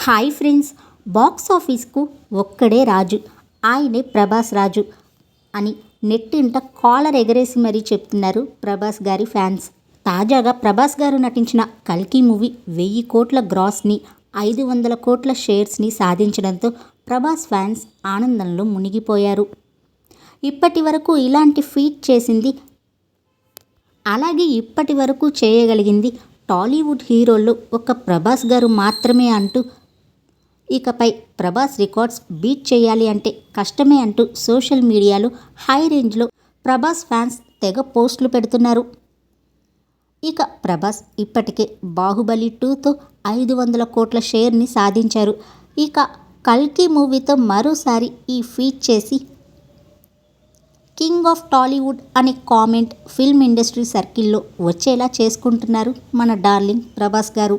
Hi friends, box ఆఫీస్కు ఒక్కడే రాజు, ఆయనే ప్రభాస్ రాజు అని నెట్టింట కాలర్ ఎగరేసి మరీ చెప్తున్నారు ప్రభాస్ గారి ఫ్యాన్స్. తాజాగా ప్రభాస్ గారు నటించిన కల్కి మూవీ 1000 కోట్ల గ్రాస్ని, 500 కోట్ల షేర్స్ని సాధించడంతో ప్రభాస్ ఫ్యాన్స్ ఆనందంలో మునిగిపోయారు. ఇప్పటి వరకు ఇలాంటి ఫీట్ చేసింది, అలాగే ఇప్పటి వరకు చేయగలిగింది టాలీవుడ్ హీరోల్లో ఒక్క ప్రభాస్ గారు మాత్రమే అంటూ, ఇకపై ప్రభాస్ రికార్డ్స్ బీట్ చేయాలి అంటే కష్టమే అంటూ సోషల్ మీడియాలో హై రేంజ్లో ప్రభాస్ ఫ్యాన్స్ తెగ పోస్టులు పెడుతున్నారు. ఇక ప్రభాస్ ఇప్పటికే బాహుబలి 2తో 500 కోట్ల షేర్ని సాధించారు. ఇక కల్కి మూవీతో మరోసారి ఈ ఫీట్ చేసి కింగ్ ఆఫ్ టాలీవుడ్ అనే కామెంట్ ఫిల్మ్ ఇండస్ట్రీ సర్కిల్లో వచ్చేలా చేసుకుంటున్నారు మన డార్లింగ్ ప్రభాస్ గారు.